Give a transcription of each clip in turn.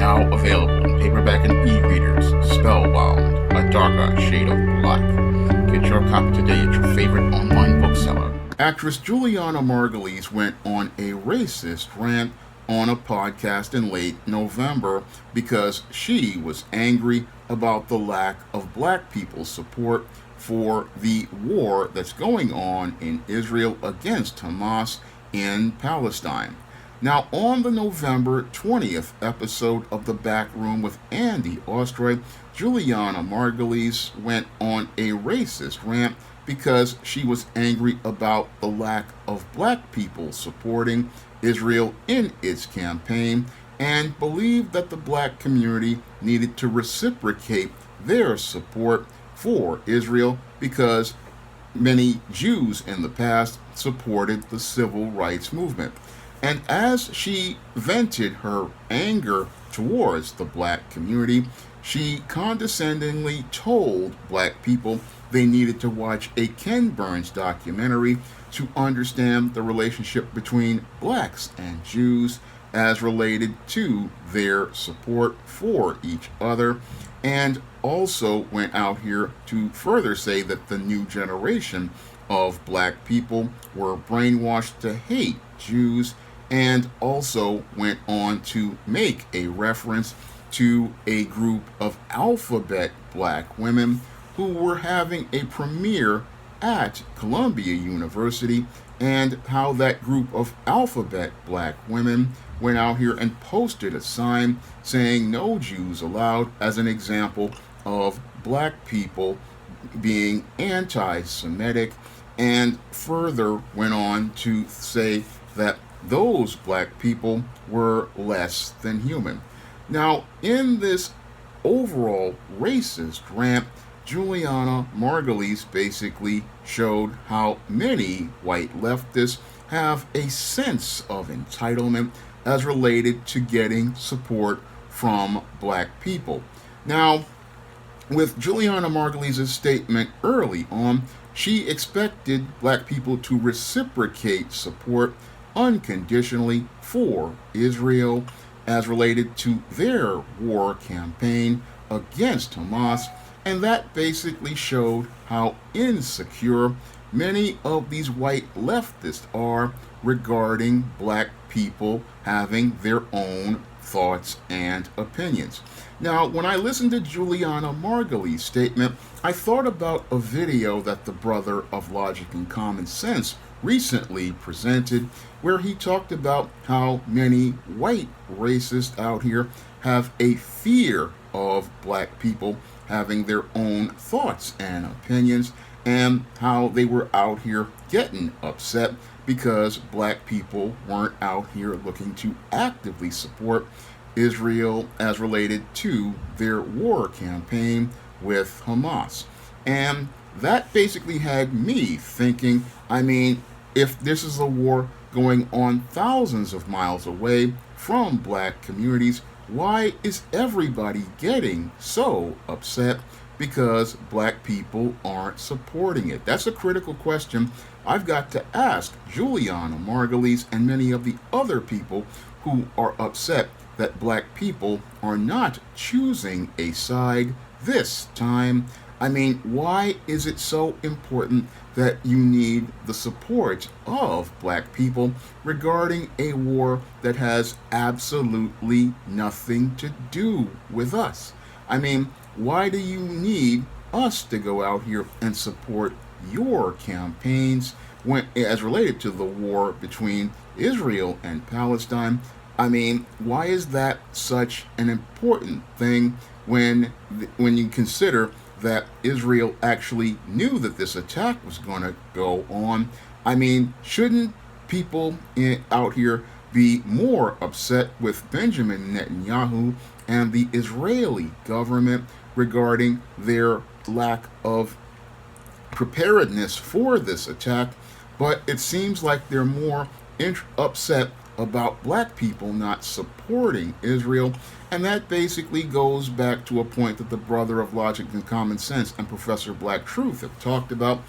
now available in paperback and e-readers. Spellbound, A Darker Shade of Black. Get your copy today at your favorite online bookseller. Actress Juliana Margulies went on a racist rant on a podcast in late November because she was angry about the lack of black people's support for the war that's going on in Israel against Hamas in Palestine. Now, on the November 20th episode of The Back Room with Andy Ostroy, Juliana Margulies went on a racist rant because she was angry about the lack of black people supporting Israel in its campaign and believed that the black community needed to reciprocate their support for Israel because many Jews in the past supported the civil rights movement. And as she vented her anger towards the black community, she condescendingly told black people they needed to watch a Ken Burns documentary to understand the relationship between blacks and Jews as related to their support for each other, and also went out here to further say that the new generation of black people were brainwashed to hate Jews, and also went on to make a reference to a group of alphabet black women who were having a premiere at Columbia University, and how that group of alphabet black women went out here and posted a sign saying "No Jews Allowed" as an example of black people being anti-Semitic, and further went on to say that those black people were less than human. Now, in this overall racist rant, Juliana Margulies basically showed how many white leftists have a sense of entitlement as related to getting support from black people. Now, with Juliana Margulies' statement early on, she expected black people to reciprocate support unconditionally for Israel as related to their war campaign against Hamas, and that basically showed how insecure many of these white leftists are regarding black people having their own thoughts and opinions. Now, when I listened to Juliana Margulies' statement, I thought about a video that the brother of Logic and Common Sense recently presented, where he talked about how many white racists out here have a fear of black people having their own thoughts and opinions, and how they were out here getting upset because black people weren't out here looking to actively support Israel as related to their war campaign with Hamas. And that basically had me thinking, if this is a war going on thousands of miles away from black communities, why is everybody getting so upset because black people aren't supporting it? That's a critical question I've got to ask Juliana Margulies and many of the other people who are upset that black people are not choosing a side this time. Why is it so important that you need the support of black people regarding a war that has absolutely nothing to do with us? Why do you need us to go out here and support your campaigns when, as related to the war between Israel and Palestine? Why is that such an important thing when you consider that Israel actually knew that this attack was going to go on? Shouldn't people out here be more upset with Benjamin Netanyahu and the Israeli government regarding their lack of preparedness for this attack? But it seems like they're more upset about black people not supporting Israel, and that basically goes back to a point that the brother of Logic and Common Sense and Professor Black Truth have talked about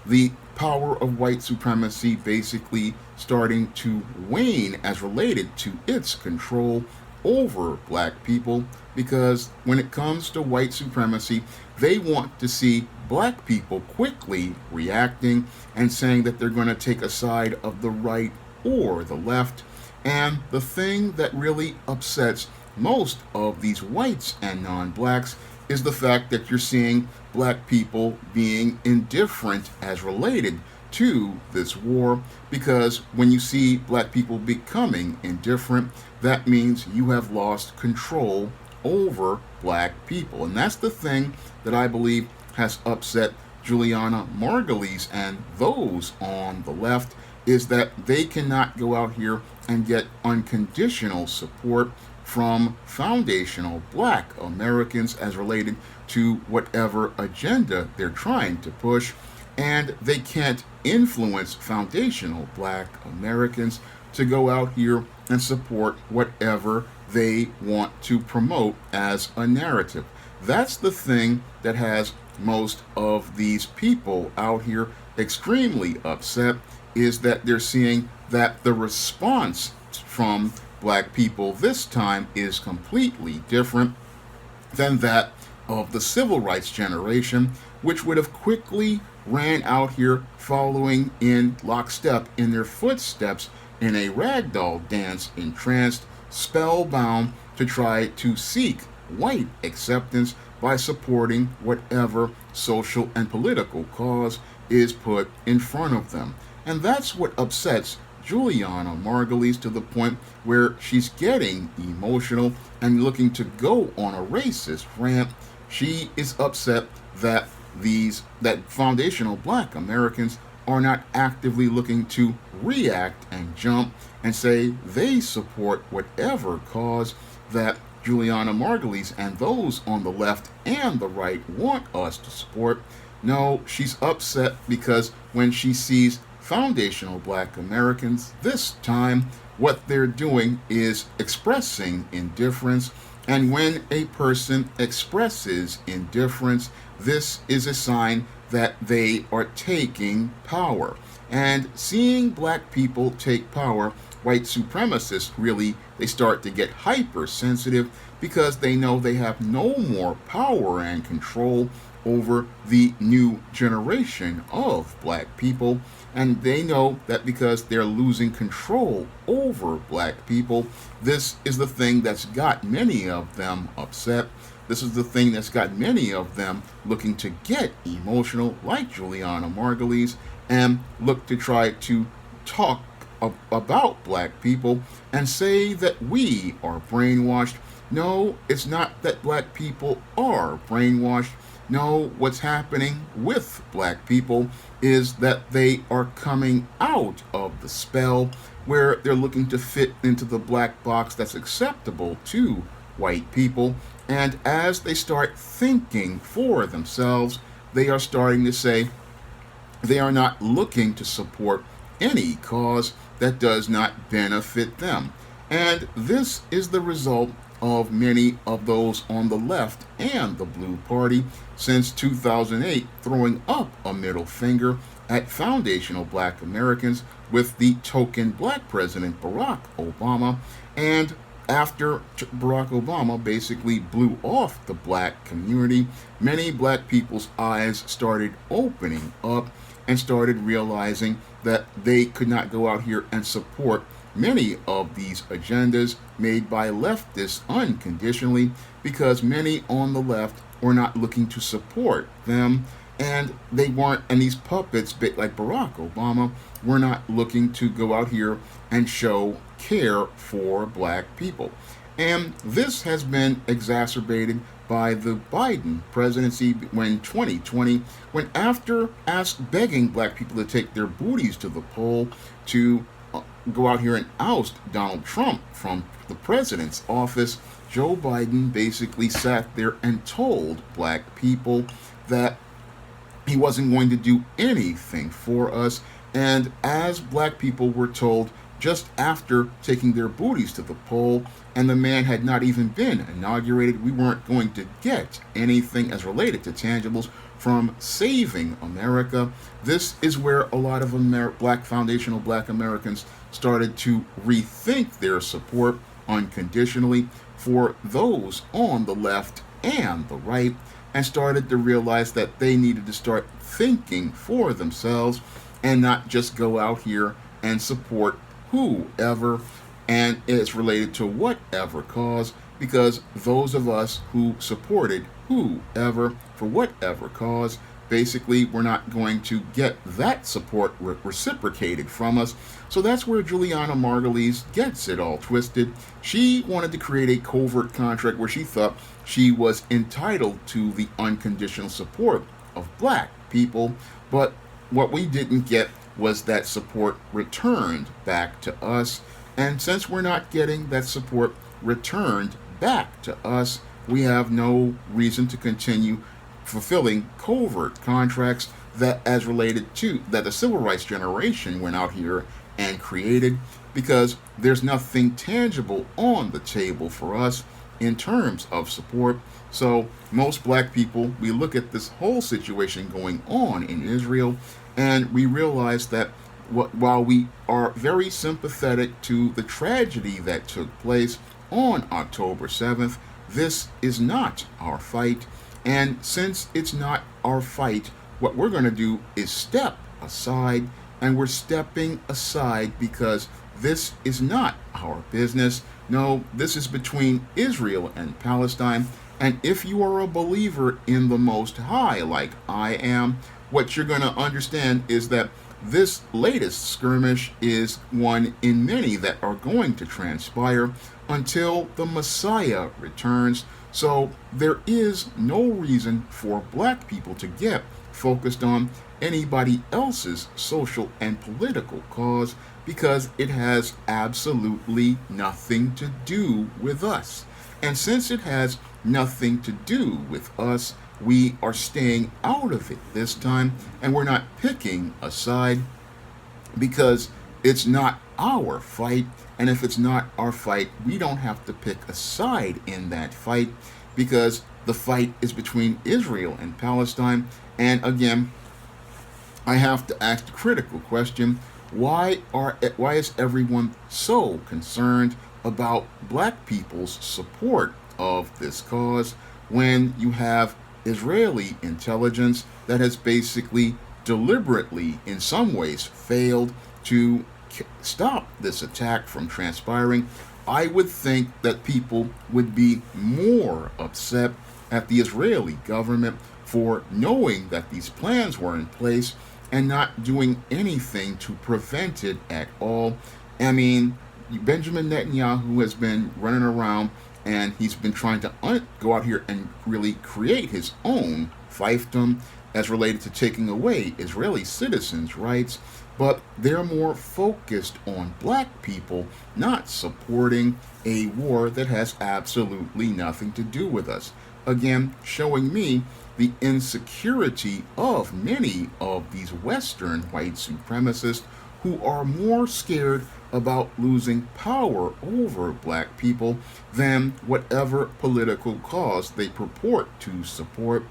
the power of white supremacy basically starting to wane as related to its control over black people, because when it comes to white supremacy, they want to see black people quickly reacting and saying that they're going to take a side of the right or the left. And the thing that really upsets most of these whites and non-blacks is the fact that you're seeing black people being indifferent as related to this war, because when you see black people becoming indifferent, that means you have lost control over black people. And that's the thing that I believe has upset Juliana Margulies and those on the left, is that they cannot go out here and get unconditional support from foundational black Americans as related to whatever agenda they're trying to push, and they can't influence foundational black Americans to go out here and support whatever they want to promote as a narrative. That's the thing that has most of these people out here extremely upset, is that they're seeing that the response from black people this time is completely different than that of the civil rights generation, which would have quickly ran out here following in lockstep in their footsteps in a ragdoll dance, entranced, spellbound, to try to seek white acceptance by supporting whatever social and political cause is put in front of them. And that's what upsets Juliana Margulies to the point where she's getting emotional and looking to go on a racist rant. She is upset that foundational black Americans are not actively looking to react and jump and say they support whatever cause that Juliana Margulies and those on the left and the right want us to support. No, she's upset because when she sees foundational black Americans, this time what they're doing is expressing indifference. And when a person expresses indifference, this is a sign that they are taking power. And seeing black people take power, white supremacists really, they start to get hypersensitive, because they know they have no more power and control over the new generation of black people. And they know that because they're losing control over black people, this is the thing that's got many of them upset. This is the thing that's got many of them looking to get emotional, like Juliana Margulies, and look to try to talk about black people and say that we are brainwashed. No, it's not that black people are brainwashed. No, what's happening with black people is that they are coming out of the spell where they're looking to fit into the black box that's acceptable to white people. And as they start thinking for themselves, they are starting to say they are not looking to support any cause that does not benefit them. And this is the result of many of those on the left and the Blue Party since 2008 throwing up a middle finger at foundational black Americans with the token black president Barack Obama. And after Barack Obama basically blew off the black community, many black people's eyes started opening up and started realizing that they could not go out here and support many of these agendas made by leftists unconditionally, because many on the left were not looking to support them, and they weren't, and these puppets like Barack Obama were not looking to go out here and show care for black people. And this has been exacerbated by the Biden presidency when 2020, when after begging black people to take their booties to the poll to go out here and oust Donald Trump from the president's office, Joe Biden basically sat there and told black people that he wasn't going to do anything for us. And as black people were told just after taking their booties to the poll, and the man had not even been inaugurated, we weren't going to get anything as related to tangibles from saving America. This is where a lot of foundational black Americans started to rethink their support unconditionally for those on the left and the right, and started to realize that they needed to start thinking for themselves and not just go out here and support whoever and it's related to whatever cause, because those of us who supported whoever for whatever cause, basically we're not going to get that support reciprocated from us. So that's where Juliana Margulies gets it all twisted. She wanted to create a covert contract where she thought she was entitled to the unconditional support of black people, but what we didn't get was that support returned back to us. And since we're not getting that support returned back to us, we have no reason to continue fulfilling covert contracts that as related to that the civil rights generation went out here and created, because there's nothing tangible on the table for us in terms of support. So most black people, we look at this whole situation going on in Israel and we realize that while we are very sympathetic to the tragedy that took place on October 7th, this is not our fight. And since it's not our fight, what we're going to do is step aside, and we're stepping aside because this is not our business. No, this is between Israel and Palestine. And if you are a believer in the Most High, like I am, what you're going to understand is that this latest skirmish is one in many that are going to transpire until the Messiah returns. So there is no reason for black people to get focused on anybody else's social and political cause, because it has absolutely nothing to do with us. And since it has nothing to do with us, we are staying out of it this time, and we're not picking a side because it's not our fight. And if it's not our fight, we don't have to pick a side in that fight, because the fight is between Israel and Palestine. And again, I have to ask the critical question: why is everyone so concerned about black people's support of this cause when you have Israeli intelligence that has basically deliberately, in some ways, failed to stop this attack from transpiring? I would think that people would be more upset at the Israeli government for knowing that these plans were in place and not doing anything to prevent it at all. I mean, Benjamin Netanyahu has been running around and he's been trying to go out here and really create his own fiefdom as related to taking away Israeli citizens' rights, but they're more focused on black people not supporting a war that has absolutely nothing to do with us. Again, showing me the insecurity of many of these Western white supremacists who are more scared about losing power over black people than whatever political cause they purport to support,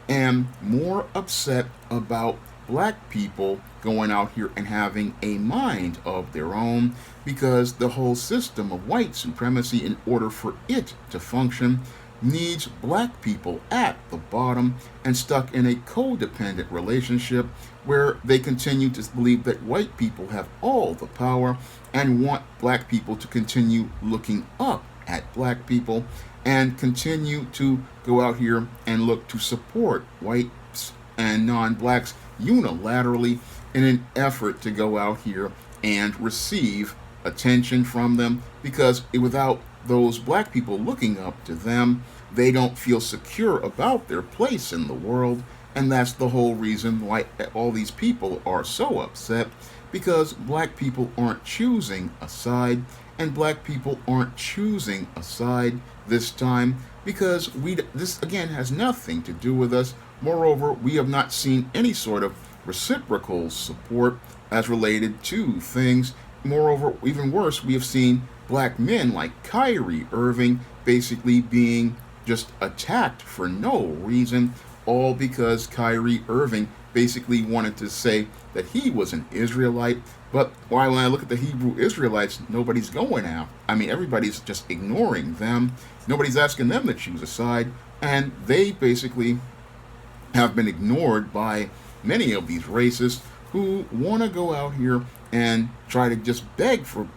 and more upset about black people going out here and having a mind of their own, because the whole system of white supremacy, in order for it to function, needs black people at the bottom and stuck in a codependent relationship where they continue to believe that white people have all the power and want black people to continue looking up at black people and continue to go out here and look to support whites and non-blacks unilaterally in an effort to go out here and receive attention from them, because without those black people looking up to them, they don't feel secure about their place in the world. And that's the whole reason why all these people are so upset, because black people aren't choosing a side, and black people aren't choosing a side this time because this again has nothing to do with us. Moreover, we have not seen any sort of reciprocal support as related to things. Moreover, even worse, we have seen black men like Kyrie Irving basically being just attacked for no reason, all because Kyrie Irving basically wanted to say that he was an Israelite. But when I look at the Hebrew Israelites, nobody's going out. I mean, everybody's just ignoring them. Nobody's asking them to choose a side. And they basically have been ignored by many of these racists who want to go out here and try to just beg for,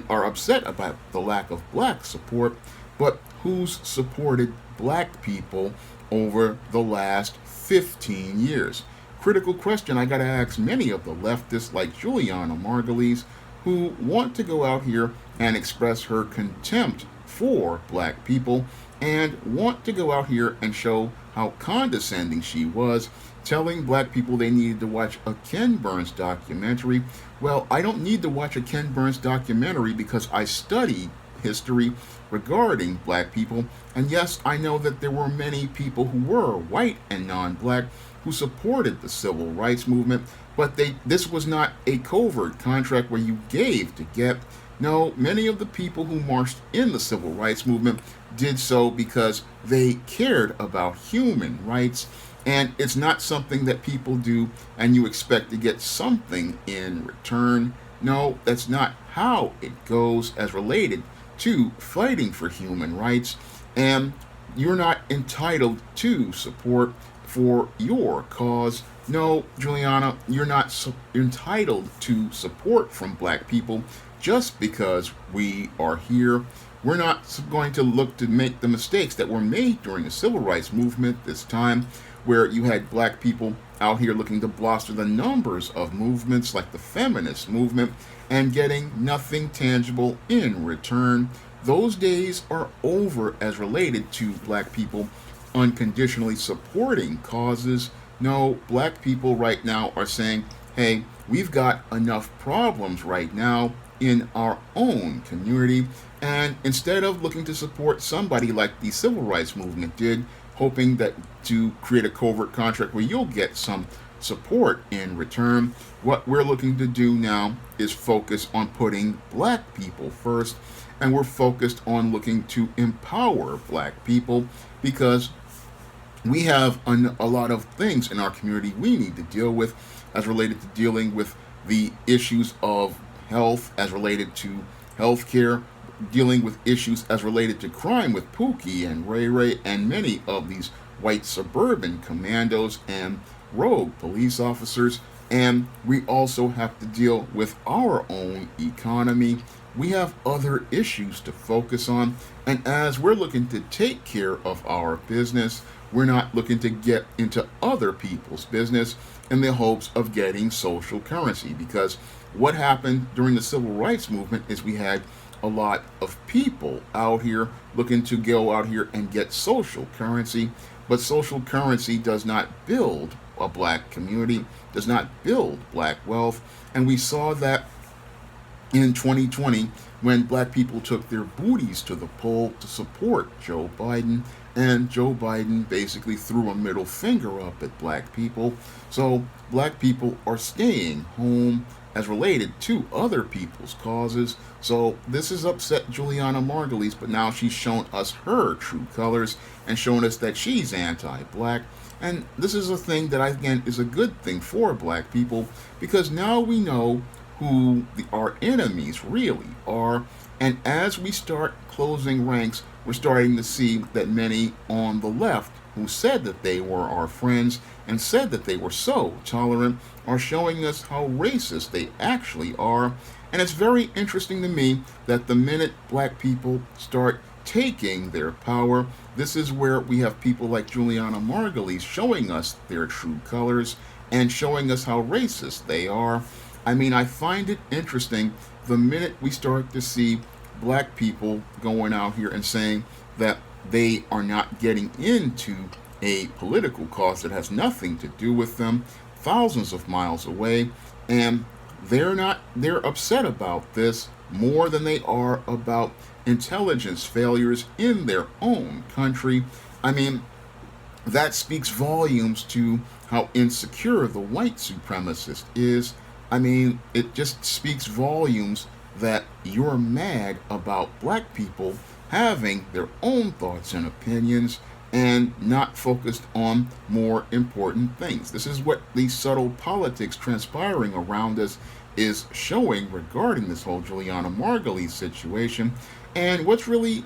are upset about the lack of black support, but who's supported black people over the last 15 years? Critical question I got to ask many of the leftists like Juliana Margulies, who want to go out here and express her contempt for black people and want to go out here and show how condescending she was, telling black people they needed to watch a Ken Burns documentary. Well, I don't need to watch a Ken Burns documentary because I study history regarding black people. And yes, I know that there were many people who were white and non-black who supported the civil rights movement, but this was not a covert contract where you gave to get. No, many of the people who marched in the civil rights movement did so because they cared about human rights, and it's not something that people do and you expect to get something in return. No, that's not how it goes as related to fighting for human rights, and you're not entitled to support for your cause. No, Juliana, you're not entitled to support from black people just because we are here. We're not going to look to make the mistakes that were made during the civil rights movement this time, where you had black people out here looking to bolster the numbers of movements like the feminist movement and getting nothing tangible in return. Those days are over as related to black people unconditionally supporting causes. No, black people right now are saying, hey, we've got enough problems right now in our own community, and instead of looking to support somebody like the civil rights movement did, hoping that to create a covert contract where you'll get some support in return, what we're looking to do now is focus on putting black people first, and we're focused on looking to empower black people because we have a lot of things in our community we need to deal with as related to dealing with the issues of health, as related to healthcare, dealing with issues as related to crime with Pookie and Ray Ray and many of these white suburban commandos and rogue police officers. And we also have to deal with our own economy. We have other issues to focus on. And as we're looking to take care of our business, we're not looking to get into other people's business in the hopes of getting social currency. Because what happened during the civil rights movement is we had a lot of people out here looking to go out here and get social currency, but social currency does not build a black community, does not build black wealth, and we saw that in 2020 when black people took their booties to the poll to support Joe Biden, and Joe Biden basically threw a middle finger up at black people. So black people are staying home as related to other people's causes. So this has upset Juliana Margulies, but now she's shown us her true colors and shown us that she's anti-black. And this is a thing that, again, is a good thing for black people, because now we know who our enemies really are. And as we start closing ranks, we're starting to see that many on the left who said that they were our friends and said that they were so tolerant are showing us how racist they actually are. And it's very interesting to me that the minute black people start taking their power, this is where we have people like Juliana Margulies showing us their true colors and showing us how racist they are. I mean, I find it interesting the minute we start to see black people going out here and saying that they are not getting into a political cause that has nothing to do with them, thousands of miles away, and they're upset about this more than they are about intelligence failures in their own country. I mean, that speaks volumes to how insecure the white supremacist is. I mean, it just speaks volumes that you're mad about black people having their own thoughts and opinions. and not focused on more important things. This is what the subtle politics transpiring around us is showing regarding this whole Juliana Margulies situation. And what's really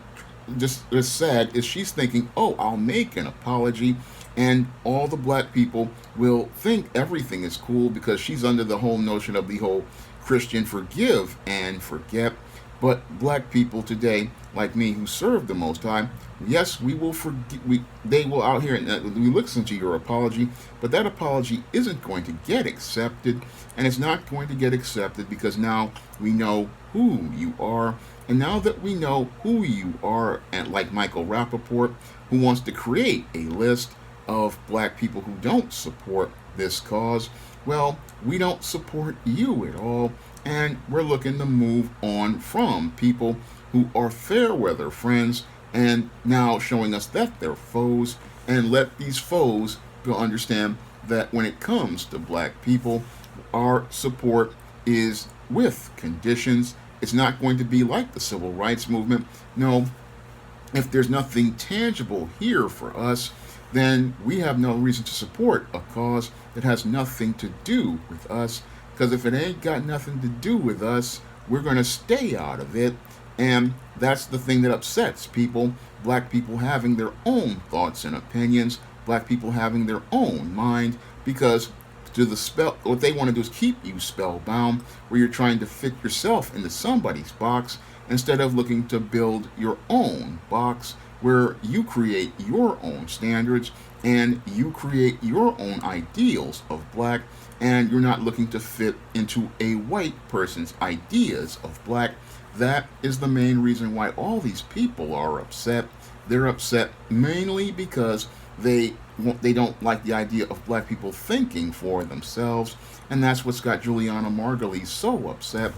just is sad is she's thinking, oh, I'll make an apology and all the black people will think everything is cool because she's under the whole notion of the whole Christian forgive and forget. But black people today, like me, who serve the Most High, yes, we will forgive. They will out here and we listen to your apology, but that apology isn't going to get accepted, and it's not going to get accepted because now we know who you are, and now that we know who you are, and like Michael Rappaport, who wants to create a list of black people who don't support this cause, well, we don't support you at all, and we're looking to move on from people who are fair weather friends and now showing us that they're foes, and let these foes go understand that when it comes to black people, our support is with conditions. It's not going to be like the civil rights movement. No, if there's nothing tangible here for us, then we have no reason to support a cause that has nothing to do with us. Because if it ain't got nothing to do with us, we're going to stay out of it. And that's the thing that upsets people. Black people having their own thoughts and opinions. Black people having their own mind. Because what they want to do is keep you spellbound, where you're trying to fit yourself into somebody's box instead of looking to build your own box, where you create your own standards and you create your own ideals of black, and you're not looking to fit into a white person's ideas of black. That is the main reason why all these people are upset. They're upset mainly because they don't like the idea of black people thinking for themselves, and that's what's got Juliana Margulies so upset,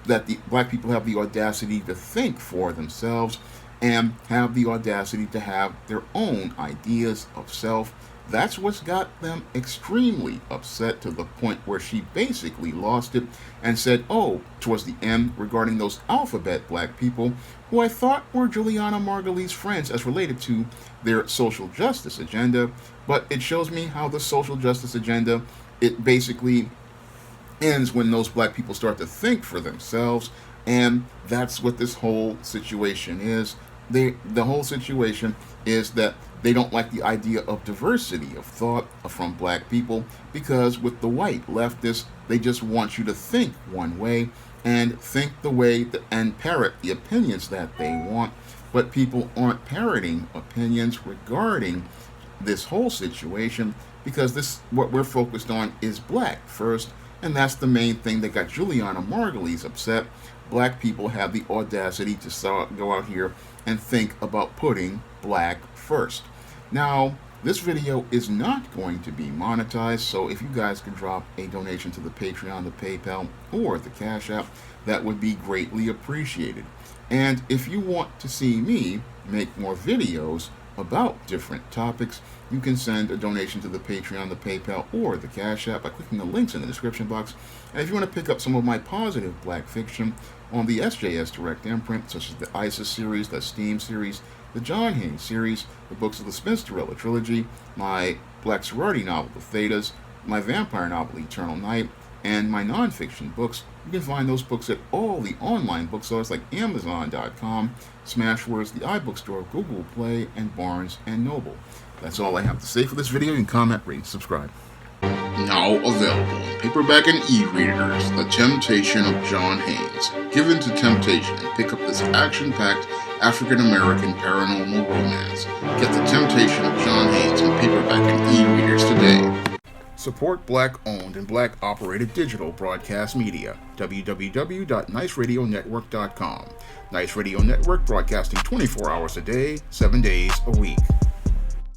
that the black people have the audacity to think for themselves and have the audacity to have their own ideas of self. That's what's got them extremely upset, to the point where she basically lost it and said, oh, towards the end, regarding those alphabet black people, who I thought were Juliana Margulies' friends as related to their social justice agenda, but it shows me how the social justice agenda, it basically ends when those black people start to think for themselves, and that's what this whole situation is. The whole situation is that they don't like the idea of diversity of thought from black people, because with the white leftists, they just want you to think one way and think the way and parrot the opinions that they want, but people aren't parroting opinions regarding this whole situation, because what we're focused on is black first, and that's the main thing that got Juliana Margulies upset. Black people have the audacity to go out here and think about putting black first. Now, this video is not going to be monetized, so if you guys could drop a donation to the Patreon, the PayPal, or the Cash App, that would be greatly appreciated. And if you want to see me make more videos about different topics, you can send a donation to the Patreon, the PayPal, or the Cash App by clicking the links in the description box. And if you want to pick up some of my positive black fiction on the SJS Direct imprint, such as the ISIS series, the Steam series, the John Haynes series, the books of the Spinsterella trilogy, my black sorority novel, The Thetas, my vampire novel, Eternal Night, and my nonfiction books, you can find those books at all the online bookstores like Amazon.com, Smashwords, the iBookstore, Google Play, and Barnes & Noble. That's all I have to say for this video. You can comment, rate, subscribe. Now available in paperback and e-readers, The Temptation of John Haynes. Give in to temptation and pick up this action-packed African-American paranormal romance. Get The Temptation of John Haynes in paperback and e-readers today. Support black-owned and black-operated digital broadcast media. www.niceradionetwork.com. Nice Radio Network, broadcasting 24 hours a day, 7 days a week.